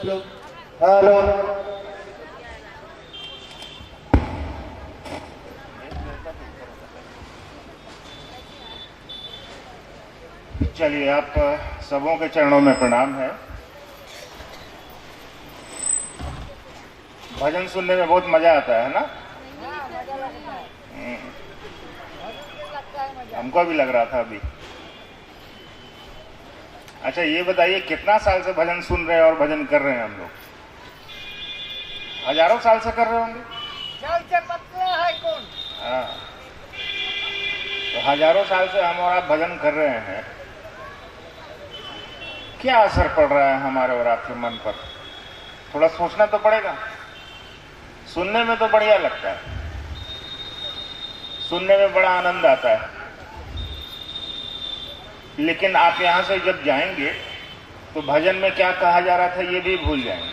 Hello hello. चलिए, आप सबों के चरणों में प्रणाम है। भजन सुनने में बहुत मजा आता है ना? हमको भी लग रहा था अभी। अच्छा, ये बताइए कितना साल से भजन सुन रहे हैं और भजन कर रहे हैं हम लोग? हजारों साल से कर रहे होंगे। हाँ, तो हजारों साल से हम और आप भजन कर रहे हैं। क्या असर पड़ रहा है हमारे और आपके मन पर? थोड़ा सोचना तो पड़ेगा। सुनने में तो बढ़िया लगता है, सुनने में बड़ा आनंद आता है, लेकिन आप यहां से जब जाएंगे तो भजन में क्या कहा जा रहा था ये भी भूल जाएंगे।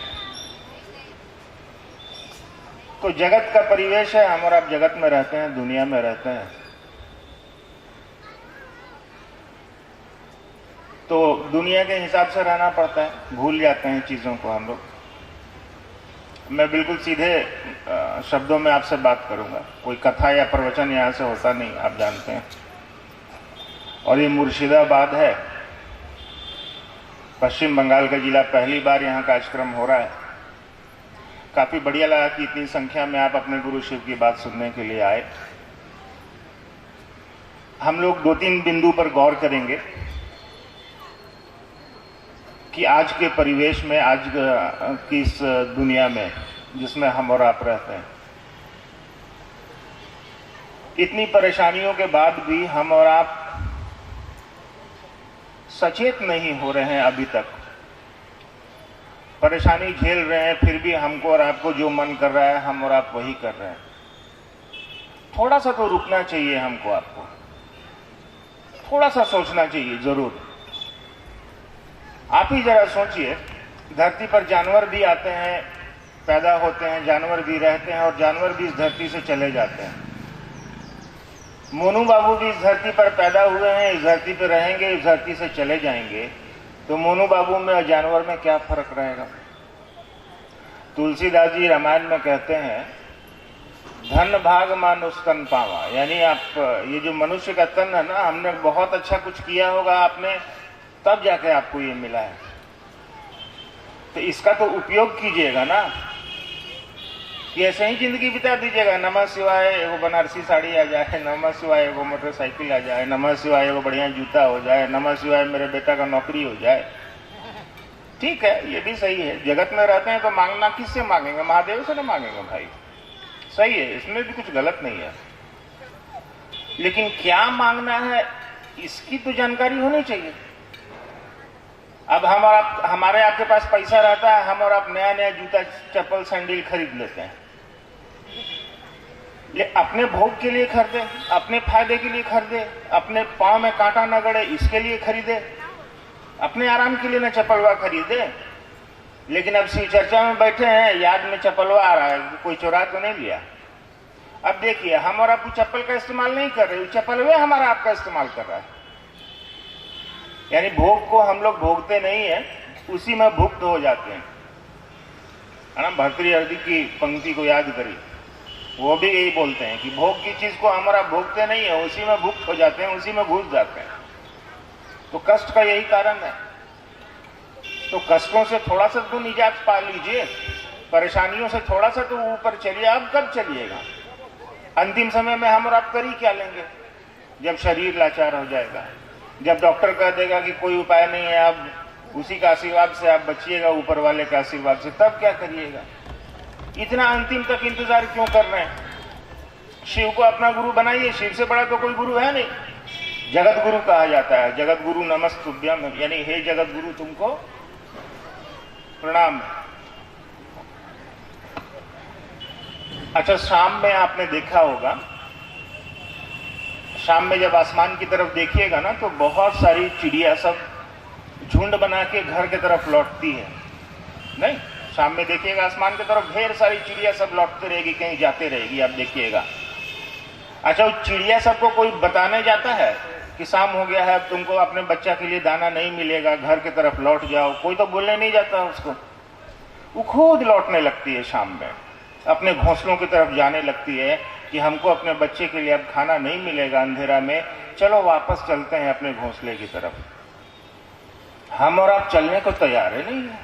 तो जगत का परिवेश है, हम और आप जगत में रहते हैं, दुनिया में रहते हैं, तो दुनिया के हिसाब से रहना पड़ता है, भूल जाते हैं चीजों को हम लोग। मैं बिल्कुल सीधे शब्दों में आपसे बात करूंगा, कोई कथा या प्रवचन यहां से होता नहीं, आप जानते हैं। और ये मुर्शिदाबाद है, पश्चिम बंगाल का जिला। पहली बार यहाँ कार्यक्रम हो रहा है। काफी बढ़िया लगा कि इतनी संख्या में आप अपने गुरु शिव की बात सुनने के लिए आए। हम लोग 2-3 बिंदु पर गौर करेंगे कि आज के परिवेश में, आज की इस दुनिया में जिसमें हम और आप रहते हैं, इतनी परेशानियों के बाद भी हम और आप सचेत नहीं हो रहे हैं। अभी तक परेशानी झेल रहे हैं, फिर भी हमको और आपको जो मन कर रहा है हम और आप वही कर रहे हैं। थोड़ा सा तो रुकना चाहिए हमको, आपको थोड़ा सा सोचना चाहिए जरूर। आप ही जरा सोचिए, धरती पर जानवर भी आते हैं, पैदा होते हैं, जानवर भी रहते हैं, और जानवर भी इस धरती से चले जाते हैं। मोनू बाबू भी इस धरती पर पैदा हुए हैं, इस धरती पर रहेंगे, इस धरती से चले जाएंगे। तो मोनू बाबू में और जानवर में क्या फर्क रहेगा? तुलसीदास जी रामायण में कहते हैं, धन भाग मानुष तन पावा, यानी आप ये जो मनुष्य का तन है ना, हमने बहुत अच्छा कुछ किया होगा आपने, तब जाके आपको ये मिला है। तो इसका तो उपयोग कीजिएगा ना, कि ऐसे ही जिंदगी बिता दीजिएगा। नमः शिवाय एगो बनारसी साड़ी आ जाए, नमः शिवाय एगो मोटरसाइकिल आ जाए, नमः शिवाय एगो बढ़िया जूता हो जाए, नमः शिवाय मेरे बेटा का नौकरी हो जाए। ठीक है, ये भी सही है। जगत में रहते हैं तो मांगना किससे मांगेंगे? महादेव से ना मांगेंगे भाई, सही है, इसमें भी कुछ गलत नहीं है। लेकिन क्या मांगना है इसकी तो जानकारी होनी चाहिए। अब हमारे आपके पास पैसा रहता है, हम और आप नया नया जूता चप्पल सैंडल खरीद लेते हैं। ये अपने भोग के लिए खरीदे, अपने फायदे के लिए खरीदे, अपने पांव में कांटा न गड़े इसके लिए खरीदे, अपने आराम के लिए न चप्पलवा खरीदे। लेकिन अब शिव चर्चा में बैठे हैं, याद में चप्पलवा आ रहा है, कोई चुरा तो नहीं लिया। अब देखिए, हम और आप चप्पल का इस्तेमाल नहीं कर रहे, चप्पलवे हमारा आपका इस्तेमाल कर रहा है। यानी भोग को हम लोग भोगते नहीं है, उसी में भुक्त हो जाते हैं, है ना। भर्तृहरि की पंक्ति को याद करिए, वो भी यही बोलते हैं कि भोग की चीज को हमारा भोगते नहीं है, उसी में भुक्त हो जाते हैं, उसी में घुस जाते हैं। तो कष्ट का यही कारण है। तो कष्टों से थोड़ा सा तो निजात पा लीजिए, परेशानियों से थोड़ा सा तो ऊपर चलिए। अब कब चलिएगा? अंतिम समय में हम और आप कर ही क्या लेंगे? जब शरीर लाचार हो जाएगा, जब डॉक्टर कह देगा कि कोई उपाय नहीं है, अब उसी का आशीर्वाद से आप बचिएगा, ऊपर वाले का आशीर्वाद से, तब क्या करिएगा? इतना अंतिम तक इंतजार क्यों कर रहे हैं? शिव को अपना गुरु बनाइए, शिव से बड़ा तो कोई गुरु है नहीं। जगत गुरु कहा जाता है, जगत गुरु नमस्तुभ्यम, यानी हे जगत गुरु तुमको प्रणाम। अच्छा, शाम में आपने देखा होगा, शाम में जब आसमान की तरफ देखिएगा ना, तो बहुत सारी चिड़िया सब झुंड बना के घर की तरफ लौटती है। नहीं, शाम में देखिएगा आसमान की तरफ ढेर सारी चिड़िया सब लौटती रहेगी, कहीं जाते रहेगी, आप देखिएगा। अच्छा, वो चिड़िया सबको कोई बताने जाता है कि शाम हो गया है, अब तुमको अपने बच्चा के लिए दाना नहीं मिलेगा, घर की तरफ लौट जाओ? कोई तो बोलने नहीं जाता उसको। वो खुद लौटने लगती है शाम में, अपने घोंसलों की तरफ जाने लगती है कि हमको अपने बच्चे के लिए अब खाना नहीं मिलेगा अंधेरा में, चलो वापस चलते हैं अपने घोंसले की तरफ। हम और आप चलने को तैयार है नहीं है।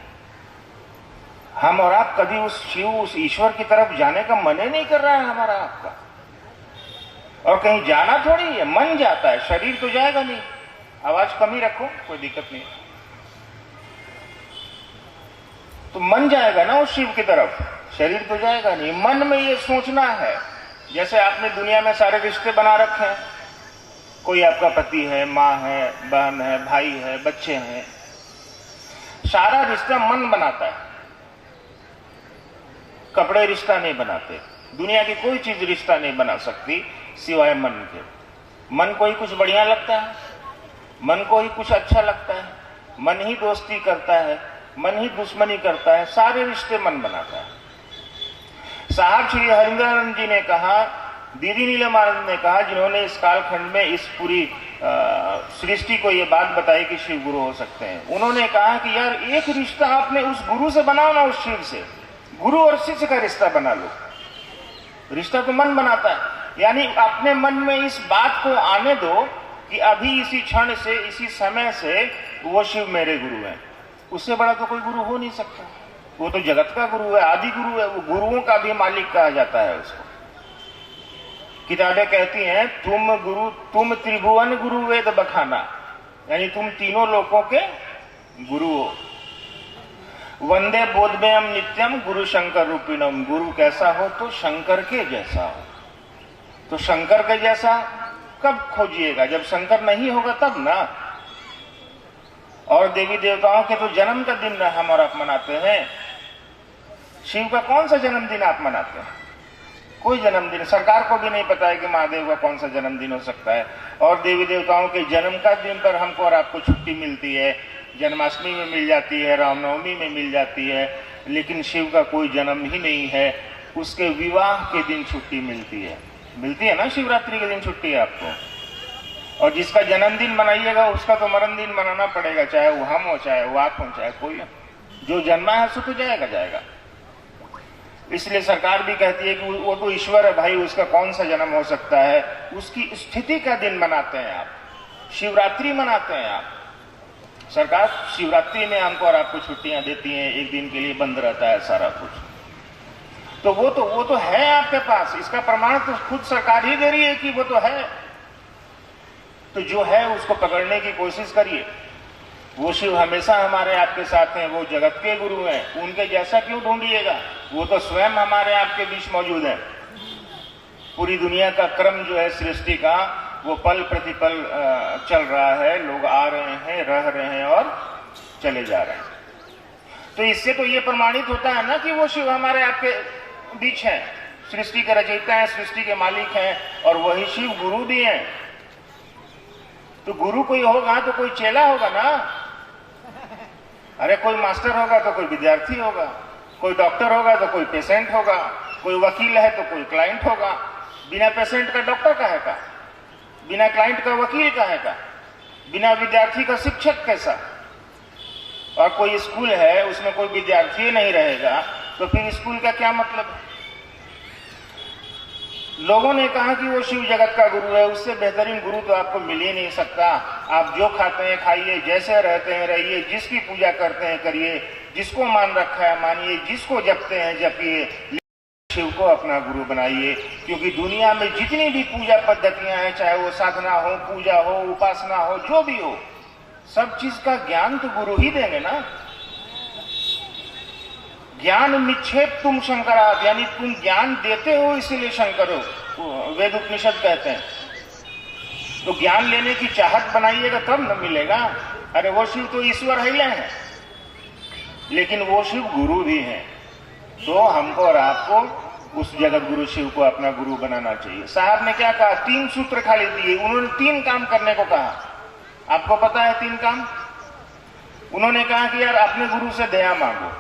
हम और आप कभी उस शिव, उस ईश्वर की तरफ जाने का मन ही नहीं कर रहा है हमारा आपका। और कहीं जाना थोड़ी है, मन जाता है, शरीर तो जाएगा नहीं। आवाज कम ही रखो, कोई दिक्कत नहीं। तो मन जाएगा ना उस शिव की तरफ, शरीर तो जाएगा नहीं। मन में ये सोचना है, जैसे आपने दुनिया में सारे रिश्ते बना रखे हैं, कोई आपका पति है, माँ है, बहन है, भाई है, बच्चे हैं, सारा रिश्ता मन बनाता है। कपड़े रिश्ता नहीं बनाते, दुनिया की कोई चीज रिश्ता नहीं बना सकती सिवाय मन के। मन को ही कुछ बढ़िया लगता है, मन को ही कुछ अच्छा लगता है, मन ही दोस्ती करता है, मन ही दुश्मनी करता है, सारे रिश्ते मन बनाता है। साहब श्री हरिंद्रानंद जी ने कहा, दीदी नीलमानंद ने कहा, जिन्होंने इस कालखंड में इस पूरी सृष्टि को ये बात बताई कि शिव गुरु हो सकते हैं, उन्होंने कहा कि यार एक रिश्ता आपने उस गुरु से बनाओ ना, उस शिव से। गुरु और शिष्य का रिश्ता बना लो। रिश्ता तो मन बनाता है, यानी अपने मन में इस बात को आने दो कि अभी इसी क्षण से, इसी समय से वो शिव मेरे गुरु हैं। उससे बड़ा तो कोई गुरु हो नहीं सकता। वो तो जगत का गुरु है, आदि गुरु है, वो गुरुओं का भी मालिक कहा जाता है उसको। किताबें कहती हैं तुम गुरु, तुम त्रिभुवन गुरु वेद बखाना, यानी तुम तीनों लोकों के गुरु हो। वंदे बोधमेयम नित्यम गुरु शंकर रूपिणम, गुरु कैसा हो तो शंकर के जैसा हो। तो शंकर के जैसा कब खोजिएगा, जब शंकर नहीं होगा तब ना। और देवी देवताओं के तो जन्म का दिन हम और आप मनाते हैं, शिव का कौन सा जन्मदिन आप मनाते हैं? कोई जन्मदिन, सरकार को भी नहीं पता है कि महादेव का कौन सा जन्मदिन हो सकता है। और देवी देवताओं के जन्म का दिन पर हमको और आपको छुट्टी मिलती है, जन्माष्टमी में मिल जाती है, रामनवमी में मिल जाती है, लेकिन शिव का कोई जन्म ही नहीं है। उसके विवाह के दिन छुट्टी मिलती है ना, शिवरात्रि के दिन छुट्टी है आपको। और जिसका जन्मदिन मनाइएगा उसका तो मरण दिन मनाना पड़ेगा, चाहे वो हम हो, चाहे वो आप हो, चाहे कोई हो। जो जन्मा है सो तो जाएगा। इसलिए सरकार भी कहती है कि वो तो ईश्वर है भाई, उसका कौन सा जन्म हो सकता है। उसकी स्थिति का दिन मनाते हैं आप, शिवरात्रि मनाते हैं आप। सरकार शिवरात्रि में हमको और आपको छुट्टियां देती है, एक दिन के लिए बंद रहता है सारा कुछ। तो वो तो है आपके पास, इसका प्रमाण तो खुद सरकार ही दे रही है कि वो तो है। तो जो है उसको पकड़ने की कोशिश करिए। वो शिव हमेशा हमारे आपके साथ हैं, वो जगत के गुरु हैं, उनके जैसा क्यों ढूंढिएगा? वो तो स्वयं हमारे आपके बीच मौजूद है। पूरी दुनिया का क्रम जो है सृष्टि का, वो पल प्रतिपल चल रहा है, लोग आ रहे हैं, रह रहे हैं और चले जा रहे हैं। तो इससे तो ये प्रमाणित होता है ना कि वो शिव हमारे आपके बीच हैं, सृष्टि के रचयिता हैं, सृष्टि के मालिक हैं, और वही शिव गुरु भी हैं। तो गुरु कोई होगा तो कोई चेला होगा ना। अरे कोई मास्टर होगा तो कोई विद्यार्थी होगा, कोई डॉक्टर होगा तो कोई पेशेंट होगा, कोई वकील है तो कोई क्लाइंट होगा। बिना पेशेंट का डॉक्टर काहे का, बिना क्लाइंट का वकील काहे का, बिना विद्यार्थी का शिक्षक कैसा? और कोई स्कूल है उसमें कोई विद्यार्थी नहीं रहेगा तो फिर स्कूल का क्या मतलब? लोगों ने कहा कि वो शिव जगत का गुरु है, उससे बेहतरीन गुरु तो आपको मिल ही नहीं सकता। आप जो खाते हैं खाइए, जैसे रहते हैं रहिए, जिसकी पूजा करते हैं करिए, जिसको मान रखा है मानिए, जिसको जपते हैं जपिए, शिव को अपना गुरु बनाइए। क्योंकि दुनिया में जितनी भी पूजा पद्धतियां हैं, चाहे वो साधना हो, पूजा हो, उपासना हो, जो भी हो, सब चीज का ज्ञान तो गुरु ही देंगे ना। ज्ञान निक्षेप तुम शंकरात, यानी तुम ज्ञान देते हो इसीलिए शंकर हो, वेद उपनिषद कहते हैं। तो ज्ञान लेने की चाहत बनाइएगा तब न मिलेगा। अरे वो शिव तो ईश्वर ही है, लेकिन वो शिव गुरु भी हैं। तो हमको और आपको उस जगत गुरु शिव को अपना गुरु बनाना चाहिए। साहब ने क्या कहा, 3 सूत्र खाली दिए, उन्होंने 3 काम करने को कहा। आपको पता है 3 काम? उन्होंने कहा कि यार अपने गुरु से दया मांगो।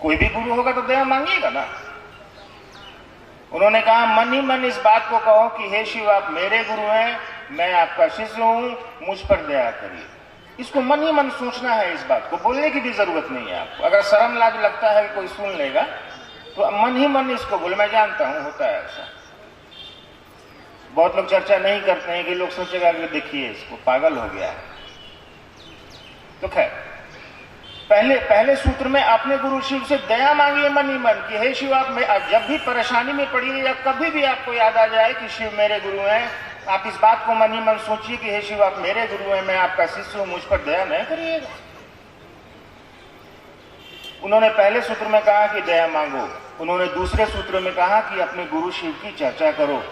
कोई भी गुरु होगा तो दया मांगिएगा ना। उन्होंने कहा मन ही मन इस बात को कहो कि हे शिव आप मेरे गुरु हैं, मैं आपका शिष्य हूं, मुझ पर दया करिए। इसको मन ही मन सोचना है, इस बात को बोलने की भी जरूरत नहीं है आपको। अगर शर्म लाज लगता है कि कोई सुन लेगा तो मन ही मन इसको बोले। मैं जानता हूं होता है ऐसा। बहुत लोग चर्चा नहीं करते हैं कि लोग सोचेगा कि देखिए इसको पागल हो गया है। तो खैर, पहले सूत्र में आपने गुरु शिव से दया मांगी मन ही मन कि हे शिव, आप जब भी परेशानी में पड़िए या कभी भी आपको याद आ जाए कि शिव मेरे गुरु हैं, आप इस बात को मन ही मन सोचिए कि हे शिव, आप मेरे गुरु हैं, मैं आपका शिष्य हूं, मुझ पर दया नहीं करिएगा। उन्होंने पहले सूत्र में कहा कि दया मांगो। उन्होंने दूसरे सूत्र में कहा कि अपने गुरु शिव की चर्चा करो,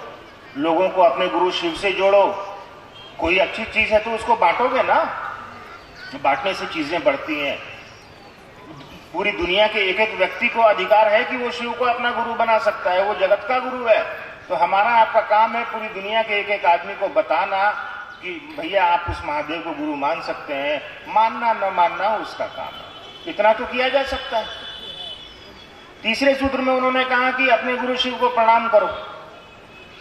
लोगों को अपने गुरु शिव से जोड़ो। कोई अच्छी चीज है तो उसको बांटोगे ना, बांटने से चीजें बढ़ती हैं। पूरी दुनिया के एक एक व्यक्ति को अधिकार है कि वो शिव को अपना गुरु बना सकता है, वो जगत का गुरु है। तो हमारा आपका काम है पूरी दुनिया के एक एक आदमी को बताना कि भैया आप उस महादेव को गुरु मान सकते हैं, मानना न मानना उसका काम है। इतना तो किया जा सकता है। तीसरे सूत्र में उन्होंने कहा कि अपने गुरु शिव को प्रणाम करो।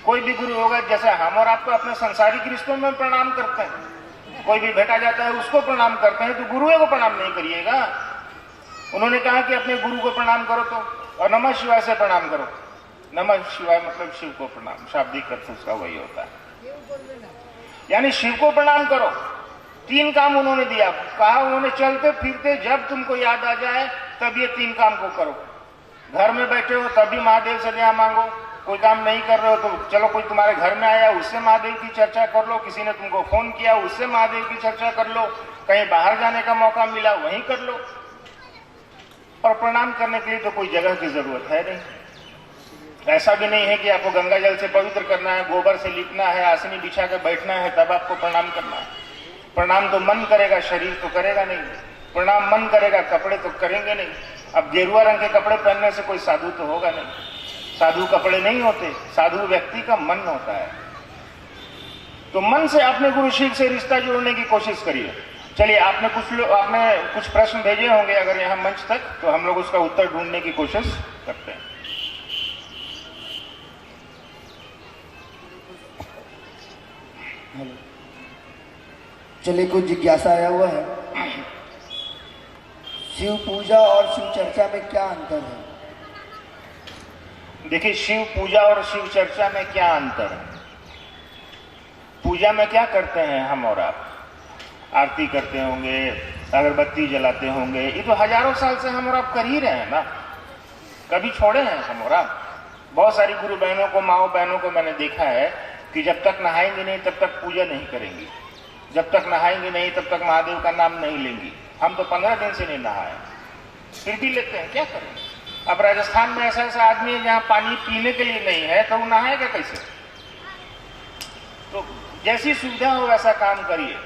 कोई भी गुरु होगा, जैसे हम और आपको अपने संसारिक रिश्तों में प्रणाम करते हैं, कोई भी भेटा जाता है उसको प्रणाम करते हैं, तो गुरुए को प्रणाम नहीं करिएगा। उन्होंने कहा कि अपने गुरु को प्रणाम करो तो, और नमः शिवाय से प्रणाम करो। नमः शिवाय मतलब शिव को प्रणाम, शाब्दिक अर्थ उसका वही होता है, यानी शिव को प्रणाम करो। 3 काम उन्होंने दिया, कहा उन्होंने चलते फिरते जब तुमको याद आ जाए तब ये 3 काम को करो। घर में बैठे हो तभी महादेव से दया मांगो, कोई काम नहीं कर रहे हो तो चलो कोई तुम्हारे घर में आया उससे महादेव की चर्चा कर लो, किसी ने तुमको फोन किया उससे महादेव की चर्चा कर लो, कहीं बाहर जाने का मौका मिला वहीं कर लो। और प्रणाम करने के लिए तो कोई जगह की जरूरत है नहीं। ऐसा भी नहीं है कि आपको गंगा जल से पवित्र करना है, गोबर से लिपना है, आसनी बिछा कर बैठना है तब आपको प्रणाम करना है। प्रणाम तो मन करेगा, शरीर तो करेगा नहीं। प्रणाम मन करेगा, कपड़े तो करेंगे नहीं। अब गेरुआ रंग के कपड़े पहनने से कोई साधु तो होगा नहीं, साधु कपड़े नहीं होते, साधु व्यक्ति का मन होता है। तो मन से अपने गुरु शिव से रिश्ता जोड़ने की कोशिश करिए। चलिए, आपने कुछ प्रश्न भेजे होंगे अगर यहाँ मंच तक, तो हम लोग उसका उत्तर ढूंढने की कोशिश करते हैं। चलिए, कुछ जिज्ञासा आया हुआ है। शिव पूजा और शिव चर्चा में क्या अंतर है? देखिए, शिव पूजा और शिव चर्चा में क्या अंतर है। पूजा में क्या करते हैं हम और आप? आरती करते होंगे, अगरबत्ती जलाते होंगे, ये तो हजारों साल से हम और आप कर ही रहे हैं ना, कभी छोड़े हैं हम और आप? बहुत सारी गुरु बहनों को, माओ बहनों को मैंने देखा है कि जब तक नहाएंगे नहीं तब तक पूजा नहीं करेंगी, जब तक नहाएंगे नहीं तब तक महादेव का नाम नहीं लेंगी। हम तो 15 दिन से नहीं नहाए, फिर भी लेते हैं, क्या करें। अब राजस्थान में ऐसा ऐसा आदमी है जहाँ पानी पीने के लिए नहीं है तो वो नहाएगा कैसे? तो जैसी सुविधा हो वैसा काम करिए।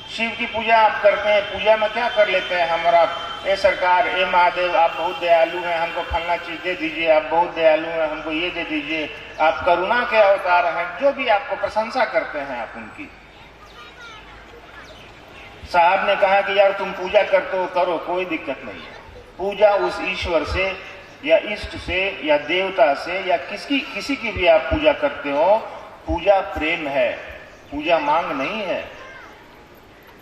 शिव की पूजा आप करते हैं, पूजा में क्या कर लेते हैं हम और आप? ए सरकार, ए महादेव, आप बहुत दयालु हैं, हमको फलना चीज दे दीजिए, आप बहुत दयालु हैं, हमको ये दे दीजिए, आप करुणा के अवतार हैं, जो भी आपको प्रशंसा करते हैं आप उनकी। साहब ने कहा कि यार तुम पूजा करते हो, करो, कोई दिक्कत नहीं है। पूजा उस ईश्वर से या इष्ट से या देवता से या किसी की भी आप पूजा करते हो, पूजा प्रेम है, पूजा मांग नहीं है।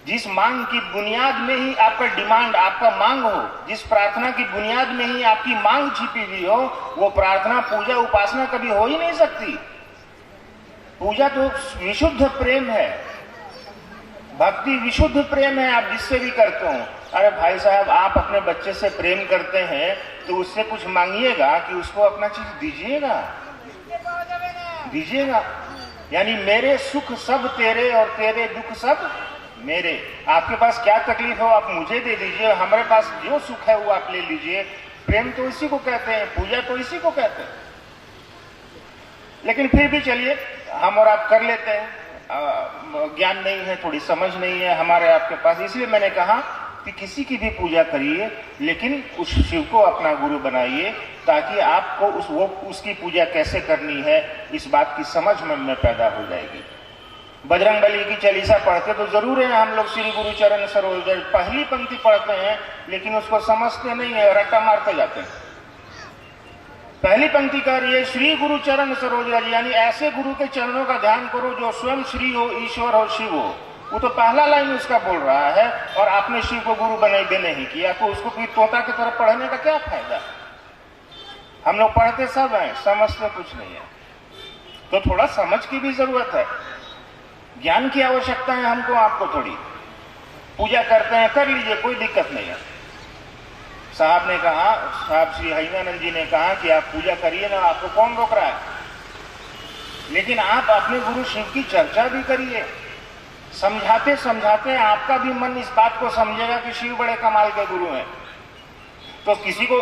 जिस मांग की बुनियाद में ही आपका डिमांड, आपका मांग हो, जिस प्रार्थना की बुनियाद में ही आपकी मांग छिपी हुई हो, वो प्रार्थना, पूजा, उपासना कभी हो ही नहीं सकती। पूजा तो विशुद्ध प्रेम है, भक्ति विशुद्ध प्रेम है, आप जिससे भी करते हो। अरे भाई साहब, आप अपने बच्चे से प्रेम करते हैं तो उससे कुछ मांगिएगा कि उसको अपना चीज दीजिएगा। यानी मेरे सुख सब तेरे और तेरे दुख सब मेरे। आपके पास क्या तकलीफ हो आप मुझे दे दीजिए, हमारे पास जो सुख है वो आप ले लीजिए। प्रेम तो इसी को कहते हैं, पूजा तो इसी को कहते हैं। लेकिन फिर भी चलिए, हम और आप कर लेते हैं, ज्ञान नहीं है, थोड़ी समझ नहीं है हमारे आपके पास, इसलिए मैंने कहा कि किसी की भी पूजा करिए लेकिन उस शिव को अपना गुरु बनाइए, ताकि आपको उसकी पूजा कैसे करनी है इस बात की समझ में पैदा हो जाएगी। बजरंगबली की चालीसा पढ़ते तो जरूर है हम लोग, श्री गुरु चरण सरोज, पहली पंक्ति पढ़ते हैं लेकिन उसको समझते नहीं है, रट्टा मारते जाते हैं। पहली पंक्ति कह रही है श्री गुरु चरण सरोज, यानी ऐसे गुरु के चरणों का ध्यान करो जो स्वयं श्री हो, ईश्वर हो, शिव हो। वो तो पहला लाइन उसका बोल रहा है और आपने शिव को गुरु बने नहीं किया, तो उसको कोई तोता की तरफ पढ़ने का क्या फायदा? हम लोग पढ़ते सब हैं, समझते कुछ नहीं है। तो थोड़ा समझ की भी जरूरत है, ज्ञान की आवश्यकता है हमको आपको थोड़ी। पूजा करते हैं, कर लीजिए, कोई दिक्कत नहीं है। साहब ने कहा, साहब श्री हरिनानंद जी ने कहा कि आप पूजा करिए ना, आपको कौन रोक रहा है, लेकिन आप अपने गुरु शिव की चर्चा भी करिए। समझाते समझाते आपका भी मन इस बात को समझेगा कि शिव बड़े कमाल के गुरु हैं। तो किसी को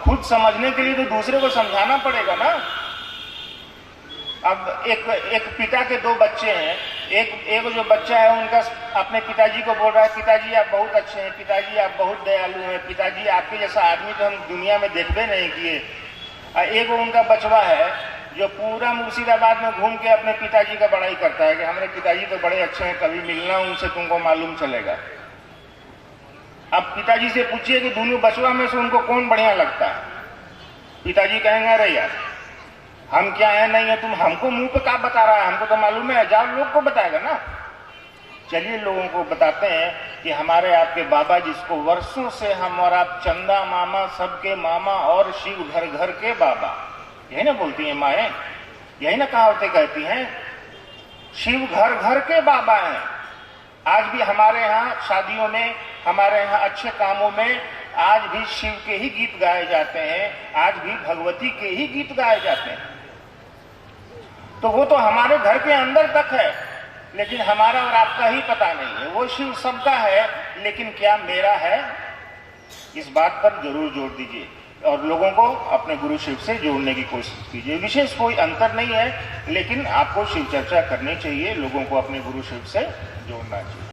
खुद समझने के लिए तो दूसरे को समझाना पड़ेगा ना। अब एक पिता के दो बच्चे हैं, एक जो बच्चा है उनका अपने पिताजी को बोल रहा है, पिताजी आप बहुत अच्छे हैं, पिताजी आप बहुत दयालु हैं, पिताजी आपके जैसा आदमी तो हम दुनिया में देखते नहीं किए। एक उनका बचवा है जो पूरा मुर्शिदाबाद में घूम के अपने पिताजी का बड़ाई करता है कि हमारे पिताजी तो बड़े अच्छे हैं, कभी मिलना उनसे तुमको मालूम चलेगा। अब पिताजी से पूछिए कि दोनों बचवा में से उनको कौन बढ़िया लगता है? पिताजी कहेंगे अरे यार हम क्या है नहीं है, तुम हमको मुंह पे क्या बता रहा है, हमको तो मालूम है, जाओ लोग को बताएगा ना। चलिए लोगों को बताते हैं कि हमारे आपके बाबा जिसको वर्षों से हम और आप चंदा मामा सबके मामा और शिव घर घर के बाबा, यही ना बोलती हैं माएँ, यही ना कहावतें कहती हैं, शिव घर घर के बाबा हैं। आज भी हमारे यहाँ शादियों में, हमारे यहाँ अच्छे कामों में आज भी शिव के ही गीत गाए जाते हैं, आज भी भगवती के ही गीत गाए जाते हैं। तो वो तो हमारे घर के अंदर तक है, लेकिन हमारा और आपका ही पता नहीं है। वो शिव सबका है, लेकिन क्या मेरा है? इस बात पर जरूर जोर दीजिए और लोगों को अपने गुरु शिव से जोड़ने की कोशिश कीजिए। विशेष कोई अंतर नहीं है, लेकिन आपको शिव चर्चा करनी चाहिए, लोगों को अपने गुरु शिव से जोड़ना चाहिए।